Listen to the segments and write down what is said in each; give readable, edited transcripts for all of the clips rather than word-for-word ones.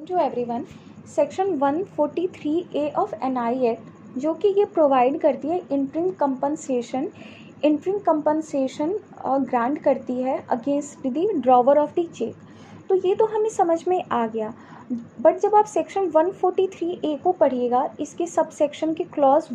To everyone. Section 143A of NI act जो कि ये प्रोवाइड करती है इंटरिम कंपनसेशन ग्रांट करती है against the drawer of the cheque. तो ये तो हमें समझ में आ गया, बट जब आप सेक्शन 143A को पढ़िएगा, इसके सब सेक्शन के क्लॉज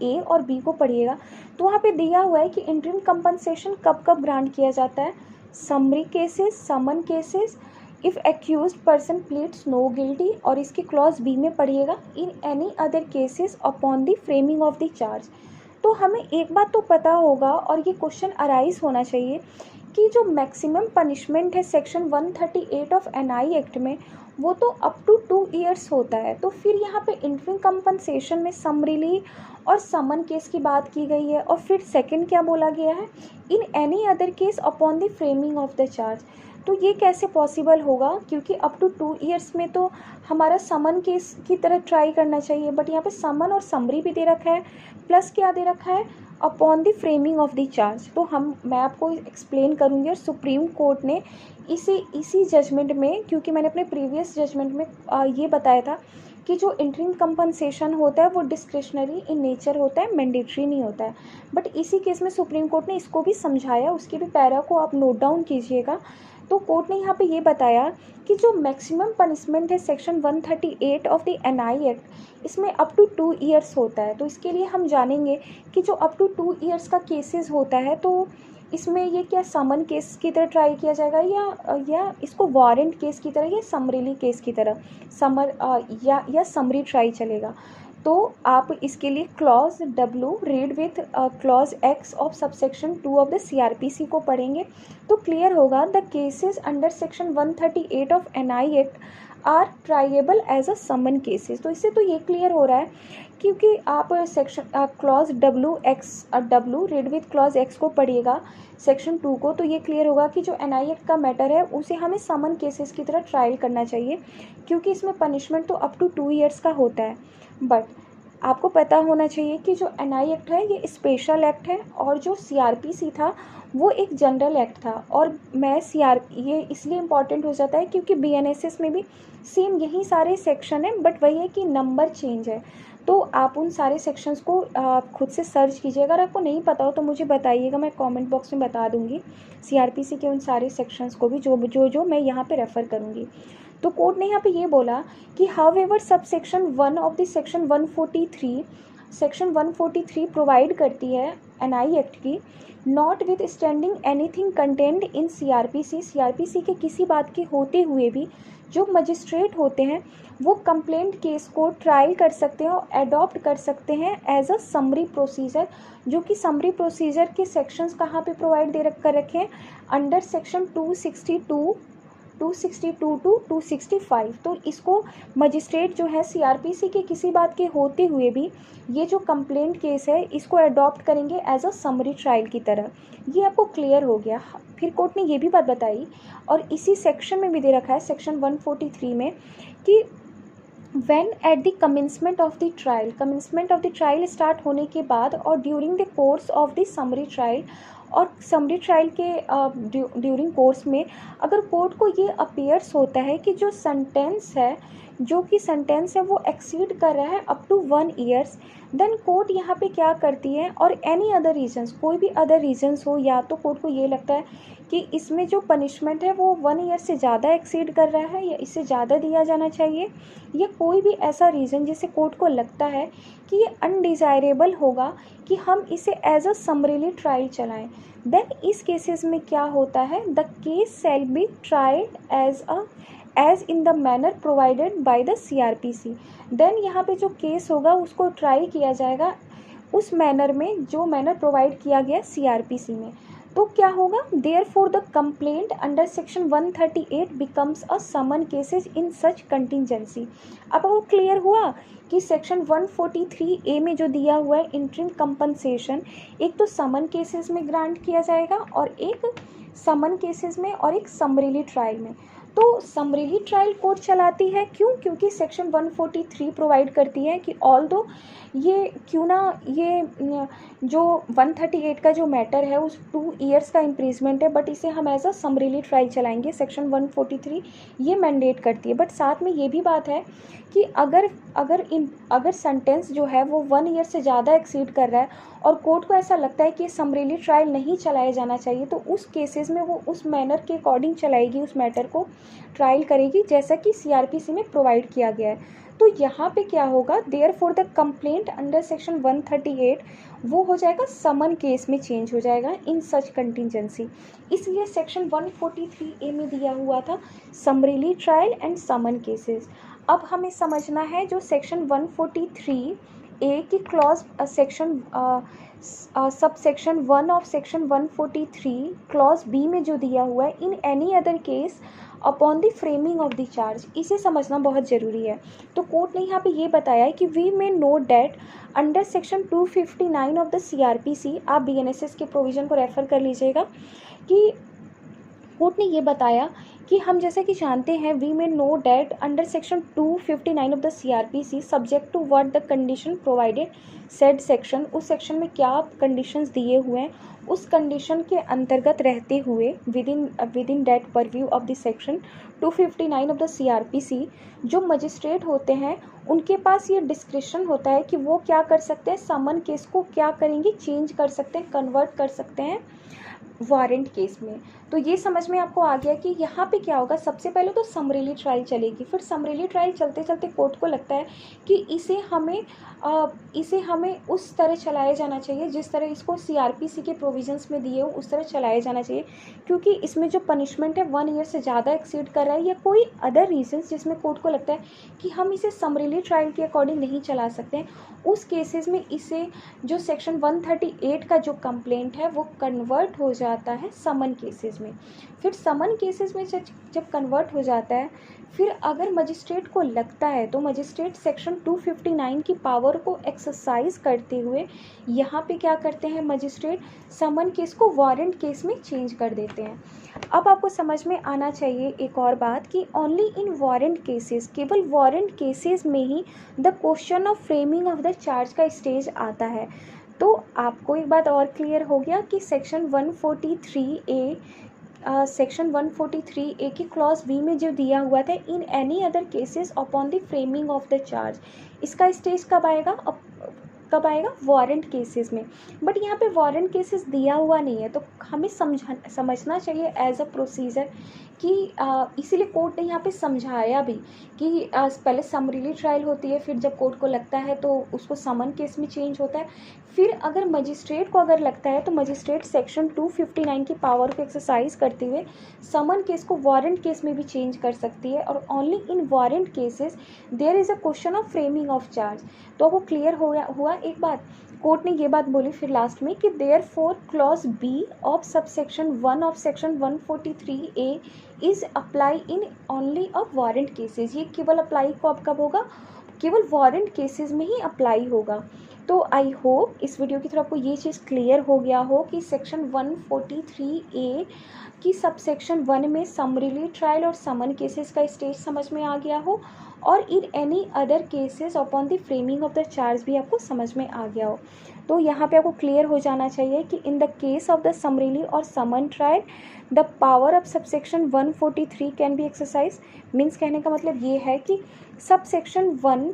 ए और बी को पढ़िएगा, तो वहाँ पे दिया हुआ है कि इंटरिम कंपनसेशन कब कब ग्रांट किया जाता है। Summary cases, summons cases, if accused person pleads no guilty, और इसके क्लॉज बी में पढ़िएगा in any other cases upon the framing of the charge. तो हमें एक बात तो पता होगा और ये क्वेश्चन अराइज होना चाहिए कि जो मैक्सिमम पनिशमेंट है सेक्शन 138 ऑफ एनआई एक्ट में, वो तो अप टू 2 ईयर्स होता है। तो फिर यहाँ पे इंटरिम कंपनसेशन में समरीली और समन केस की बात की गई है, और फिर सेकंड क्या बोला गया है, in any other case upon the framing of the charge. तो ये कैसे पॉसिबल होगा, क्योंकि अप टू 2 ईयर्स में तो हमारा समन केस की तरह ट्राई करना चाहिए, बट यहाँ पे समन और समरी भी दे रखा है, प्लस क्या दे रखा है, upon the framing of the charge. तो मैं आपको एक्सप्लेन करूँगी, और सुप्रीम कोर्ट ने इसी जजमेंट में, क्योंकि मैंने अपने प्रीवियस जजमेंट में ये बताया था कि जो इंटरिम कंपनसेशन होता है वो डिस्क्रिशनरी इन नेचर होता है, मैंडेटरी नहीं होता है। बट इसी केस में सुप्रीम कोर्ट ने इसको भी समझाया, उसके भी पैरा को आप नोट डाउन कीजिएगा। तो कोर्ट ने यहाँ पे ये बताया कि जो मैक्सिमम पनिशमेंट है section 138 of the NI act, इसमें अप टू 2 ईयर्स होता है। तो इसके लिए हम जानेंगे कि जो अप टू 2 ईयर्स का केसेस होता है, तो इसमें ये क्या समन केस की तरह ट्राई किया जाएगा, या इसको वारंट केस की तरह, या समरीली केस की तरह या समरी ट्राई चलेगा। तो आप इसके लिए clause W read with clause X of subsection 2 of the CRPC को पढ़ेंगे तो क्लियर होगा। The cases under section 138 of NI act are triable as a summon cases. तो इससे तो ये क्लियर हो रहा है, क्योंकि आप section clause W read with clause X को पढ़िएगा सेक्शन 2 को, तो ये क्लियर होगा कि जो एनआई एक्ट का मैटर है उसे हमें समन केसेस की तरह ट्रायल करना चाहिए, क्योंकि इसमें पनिशमेंट तो अप टू 2 ईयर्स का होता है। बट आपको पता होना चाहिए कि जो एनआई एक्ट है ये स्पेशल एक्ट है, और जो CRPC था वो एक जनरल एक्ट था। और ये इसलिए इम्पॉर्टेंट हो जाता है क्योंकि BNSS में भी सेम यही सारे सेक्शन हैं, बट वही है कि नंबर चेंज है। तो आप उन सारे सेक्शंस को खुद से सर्च कीजिए। अगर आपको नहीं पता हो तो मुझे बताइएगा, मैं कमेंट बॉक्स में बता दूंगी CRPC के उन सारे सेक्शंस को भी जो मैं यहाँ पे रेफ़र करूँगी। तो कोर्ट ने यहाँ पे ये बोला कि हाउएवर सब section 1 of the section 143 provide करती है एनआई एक्ट की, not with standing anything content in CRPC के किसी बात के होते हुए भी जो मजिस्ट्रेट होते हैं वो कंप्लेंट केस को ट्रायल कर सकते हैं और एडॉप्ट कर सकते हैं एज अ समरी प्रोसीजर, जो कि समरी प्रोसीजर के सेक्शंस कहाँ पे प्रोवाइड कर रखे हैं, अंडर सेक्शन 262 टू 265। तो इसको मजिस्ट्रेट जो है CRPC के किसी बात के होते हुए भी ये जो कंप्लेंट केस है इसको अडॉप्ट करेंगे एज अ समरी ट्रायल की तरह। ये आपको क्लियर हो गया। फिर कोर्ट ने ये भी बात बताई, और इसी सेक्शन में भी दे रखा है सेक्शन 143 में, कि when at the commencement of the trial start होने के बाद और during the course of the summary trial, और समरी ट्रायल के ड्यूरिंग कोर्स में अगर कोर्ट को ये अपीयर्स होता है कि जो सेंटेंस है वो एक्सीड कर रहा है up to 1 years, then court यहाँ पे क्या करती है, और एनी अदर रीजंस, कोई भी अदर रीजंस हो, या तो कोर्ट को ये लगता है कि इसमें जो पनिशमेंट है वो 1 ईयर से ज़्यादा एक्सीड कर रहा है या इससे ज़्यादा दिया जाना चाहिए, या कोई भी ऐसा रीज़न जिससे कोर्ट को लगता है कि ये अनडिज़ायरेबल होगा कि हम इसे एज अ समरीली ट्रायल चलाएं, देन इस केसेस में क्या होता है, the case shall be tried as in the manner provided by the CRPC। Then यहाँ पे जो केस होगा उसको ट्राई किया जाएगा उस मैनर में जो मैनर प्रोवाइड किया गया CRPC में। तो क्या होगा, therefore the complaint under section 138 becomes a summon cases in such contingency. अब वो क्लियर हुआ कि सेक्शन 143A में जो दिया हुआ है इंटरिम कंपनसेशन, एक तो समन केसेस में ग्रांट किया जाएगा और एक समन केसेस में और एक समरीली ट्रायल में। तो समरेली ट्रायल कोर्ट चलाती है, क्यों? क्योंकि सेक्शन 143 प्रोवाइड करती है कि ऑल्दो ये क्यों ना ये जो 138 का जो मैटर है उस 2 ईयर्स का इम्प्रीजमेंट है, बट इसे हम एज अ समरेली ट्रायल चलाएंगे। सेक्शन 143 ये मैंडेट करती है। बट साथ में ये भी बात है कि अगर सेंटेंस जो है वो 1 ईयर से ज़्यादा एक्सीड कर रहा है और कोर्ट को ऐसा लगता है कि समरेली ट्रायल नहीं चलाया जाना चाहिए, तो उस केसेस में वो उस मैनर के अकॉर्डिंग चलाएगी, उस मैटर को ट्रायल करेगी जैसा कि सीआरपीसी में प्रोवाइड किया गया है। तो यहाँ पे क्या होगा, therefore the complaint under section 138 वो हो जाएगा समन केस में चेंज हो जाएगा इन सच कंटिजेंसी। इसलिए सेक्शन 143A में दिया हुआ था summarily trial and summon cases. अब हमें समझना है जो सेक्शन 143A की clause section sub section 1 of section 143 clause B में जो दिया हुआ है, in any other case upon the framing of the charge, इसे समझना बहुत ज़रूरी है। तो कोर्ट ने यहाँ पे ये बताया है कि we may note that under section 259 of the CrPC, आप बीएनएसएस के प्रोविज़न को रेफ़र कर लीजिएगा, कि कोर्ट ने ये बताया कि हम जैसे कि जानते हैं we may know that under section 259 of the CrPC subject to what the condition provided said section, उस सेक्शन में क्या कंडीशंस दिए हुए हैं उस कंडीशन के अंतर्गत रहते हुए with in that purview of the section 259 of the CrPC, जो मजिस्ट्रेट होते हैं उनके पास ये डिस्क्रिप्शन होता है कि वो क्या कर सकते हैं, समन केस को क्या करेंगे, चेंज कर सकते हैं, कन्वर्ट कर सकते हैं वारंट केस में। तो ये समझ में आपको आ गया कि यहाँ पे क्या होगा। सबसे पहले तो समरेली ट्रायल चलेगी, फिर समरेली ट्रायल चलते चलते कोर्ट को लगता है कि इसे हमें उस तरह चलाया जाना चाहिए जिस तरह इसको सीआरपीसी के प्रोविजंस में दिए हो उस तरह चलाया जाना चाहिए, क्योंकि इसमें जो पनिशमेंट है 1 ईयर से ज़्यादा एक्सीड कर रहा है या कोई अदर रीजंस जिसमें कोर्ट को लगता है कि हम इसे समरेली ट्रायल के अकॉर्डिंग नहीं चला सकते हैं, उस केसेस में इसे जो सेक्शन 138 का जो कंप्लेंट है वो कन्वर्ट हो जाता है समन केसेस में। फिर समन केसेस में जब कन्वर्ट हो जाता है, फिर अगर मजिस्ट्रेट को लगता है तो मजिस्ट्रेट सेक्शन 259 की पावर को एक्सरसाइज करते हुए यहाँ पे क्या करते हैं, मजिस्ट्रेट समन केस को वारंट केस में चेंज कर देते हैं। अब आपको समझ में आना चाहिए एक और बात कि ओनली इन वारंट केसेस, केवल वारंट केसेस में ही the question of framing of the charge का स्टेज आता है। तो आपको एक बात और क्लियर हो गया कि सेक्शन 143A की क्लॉज बी में जो दिया हुआ था इन any other cases upon the framing of the charge, इसका स्टेज कब आएगा, वारंट केसेस में। बट यहाँ पे वारंट केसेस दिया हुआ नहीं है, तो हमें समझना चाहिए एज अ प्रोसीजर कि इसीलिए कोर्ट ने यहाँ पे समझाया भी कि पहले समरीली ट्रायल होती है, फिर जब कोर्ट को लगता है तो उसको समन केस में चेंज होता है, फिर अगर मजिस्ट्रेट को अगर लगता है तो मजिस्ट्रेट सेक्शन 259 की पावर को एक्सरसाइज करते हुए समन केस को वारंट केस में भी चेंज कर सकती है। और only in warrant cases there is a question of framing of charge. तो वो क्लियर हुआ एक बात। कोर्ट ने ये बात बोली फिर लास्ट में कि therefore clause B of subsection 1 of section 143A is apply in only of warrant cases. ये केवल अप्लाई कब होगा, केवल वारंट केसेस में ही अप्लाई होगा। तो आई होप इस वीडियो की तरफ आपको ये चीज़ क्लियर हो गया हो कि सेक्शन 143A की सबसेक्शन 1 में समरीली ट्रायल और समन केसेस का स्टेज समझ में आ गया हो, और इन any other cases upon the framing of the charge भी आपको समझ में आ गया हो। तो यहाँ पे आपको क्लियर हो जाना चाहिए कि in the case of the summarily और summon trial the power of subsection 143 can be exercise. Means कहने का मतलब ये है कि सबसेक्शन 1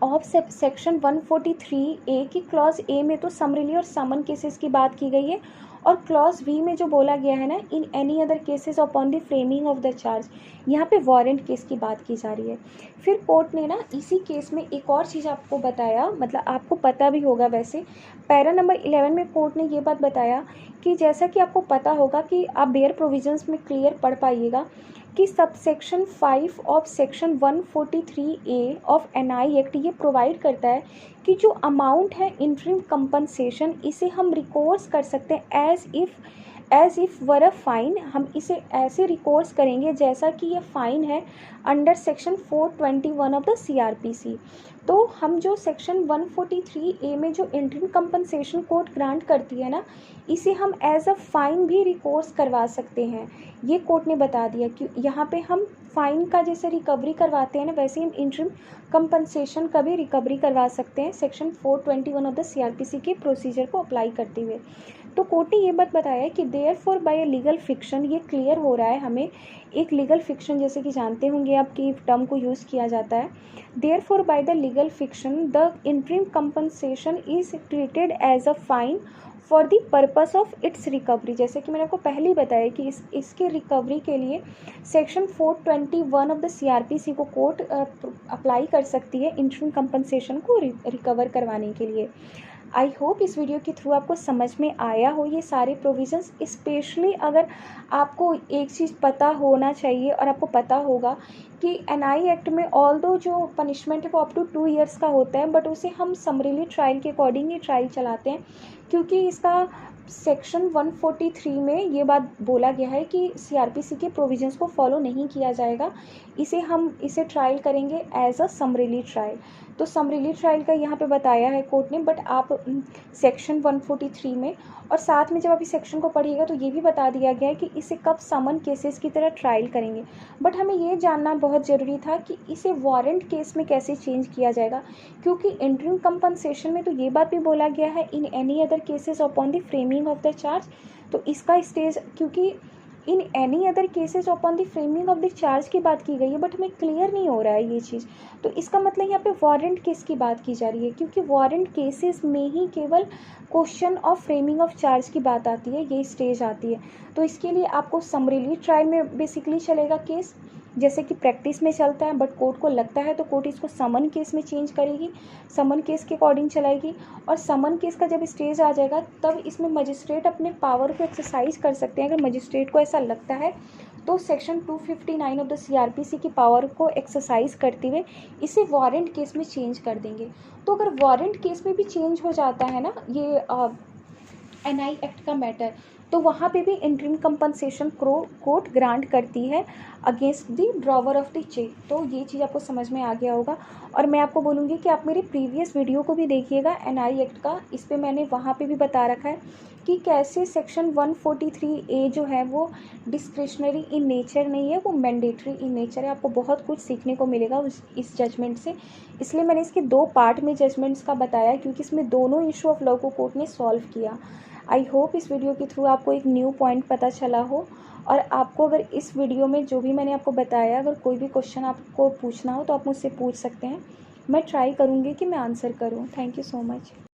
ऑफ सेक्शन 143A की क्लॉज ए में तो समरीली और समन केसेस की बात की गई है, और क्लॉज बी में जो बोला गया है ना, इन any other cases upon the framing of the charge, यहाँ पे वारंट केस की बात की जा रही है। फिर कोर्ट ने ना इसी केस में एक और चीज़ आपको बताया, मतलब आपको पता भी होगा वैसे, पैरा नंबर 11 में कोर्ट ने ये बात बताया कि जैसा कि आपको पता होगा कि आप बेयर प्रोविजंस में क्लियर पढ़ पाइएगा कि subsection 5 of section 143A of NI act ये प्रोवाइड करता है कि जो अमाउंट है इंटरिम कंपनसेशन, इसे हम रिकोर्स कर सकते हैं as if were a fine, हम इसे ऐसे रिकॉर्ड्स करेंगे जैसा कि ये फाइन है under section 421 of the CRPC। तो हम जो सेक्शन 143A में जो इंटरिम कंपनसेशन कोर्ट ग्रांट करती है ना, इसे हम एज अ फाइन भी रिकॉर्ड्स करवा सकते हैं। ये कोर्ट ने बता दिया कि यहाँ पे हम फाइन का जैसे रिकवरी करवाते हैं ना, वैसे हम इंटरिम कंपनसेशन का भी रिकवरी करवा सकते हैं सेक्शन 421 ऑफ द CRPC के प्रोसीजर को अप्लाई करते हुए। तो कोर्ट ने ये बात बताया कि therefore by a legal fiction, ये क्लियर हो रहा है हमें, एक लीगल फिक्शन जैसे कि जानते होंगे आप कि टर्म को यूज़ किया जाता है। Therefore by the legal fiction the interim compensation is treated as a fine for the purpose of its recovery. जैसे कि मैंने आपको पहले ही बताया कि इसके रिकवरी के लिए सेक्शन 421 ऑफ द CRPC को कोर्ट अप्लाई कर सकती है इंटरिम कंपनसेशन को रिकवर करवाने के लिए। आई होप इस वीडियो के थ्रू आपको समझ में आया हो ये सारे प्रोविज़न्स। स्पेशली अगर आपको एक चीज़ पता होना चाहिए और आपको पता होगा कि NI एक्ट में ऑल दो जो पनिशमेंट है वो अप टू 2 ईयर्स का होता है, बट उसे हम समरीली ट्रायल के अकॉर्डिंग ही ट्रायल चलाते हैं, क्योंकि इसका सेक्शन 143 में ये बात बोला गया है कि CRPC के प्रोविजंस को फॉलो नहीं किया जाएगा। हम इसे ट्रायल करेंगे एज अ समरीली ट्रायल। तो समरीली ट्रायल का यहाँ पे बताया है कोर्ट ने, बट आप सेक्शन 143 में, और साथ में जब आप इस सेक्शन को पढ़िएगा तो ये भी बता दिया गया है कि इसे कब समन केसेस की तरह ट्रायल करेंगे। बट हमें ये जानना बहुत ज़रूरी था कि इसे वारंट केस में कैसे चेंज किया जाएगा, क्योंकि इंटरिम कंपनसेशन में तो ये बात भी बोला गया है in any other cases upon the framing of the charge. तो इसका स्टेज, क्योंकि इन any other cases upon the framing of the charge की बात की गई है, बट हमें क्लियर नहीं हो रहा है ये चीज़। तो इसका मतलब यहाँ पे वारंट केस की बात की जा रही है, क्योंकि वारंट केसेस में ही केवल question of framing of charge की बात आती है, ये स्टेज आती है। तो इसके लिए आपको समरीली ट्रायल में बेसिकली चलेगा केस, जैसे कि प्रैक्टिस में चलता है, बट कोर्ट को लगता है तो कोर्ट इसको समन केस में चेंज करेगी, समन केस के अकॉर्डिंग चलाएगी। और समन केस का जब स्टेज आ जाएगा तब इसमें मजिस्ट्रेट अपने पावर को एक्सरसाइज कर सकते हैं। अगर मजिस्ट्रेट को ऐसा लगता है तो सेक्शन 259 ऑफ द CRPC की पावर को एक्सरसाइज करते हुए इसे वारंट केस में चेंज कर देंगे। तो अगर वारंट केस में भी चेंज हो जाता है ना ये NI एक्ट का मैटर, तो वहाँ पे भी इंटरिम कंपनसेशन कोर्ट ग्रांट करती है against the drawer of the cheque. तो ये चीज़ आपको समझ में आ गया होगा। और मैं आपको बोलूँगी कि आप मेरे प्रीवियस वीडियो को भी देखिएगा NI एक्ट का, इस पे मैंने वहाँ पे भी बता रखा है कि कैसे सेक्शन 143A जो है वो डिस्क्रिशनरी इन नेचर नहीं है, वो मैंडेटरी इन नेचर है। आपको बहुत कुछ सीखने को मिलेगा इस जजमेंट से, इसलिए मैंने इसके 2 पार्ट में जजमेंट्स का बताया, क्योंकि इसमें दोनों इशू ऑफ लॉ को कोर्ट ने सॉल्व किया। आई होप इस वीडियो के थ्रू आपको एक न्यू पॉइंट पता चला हो, और आपको अगर इस वीडियो में जो भी मैंने आपको बताया, अगर कोई भी क्वेश्चन आपको पूछना हो तो आप मुझसे पूछ सकते हैं। मैं ट्राई करूँगी कि मैं आंसर करूँ। Thank you so much.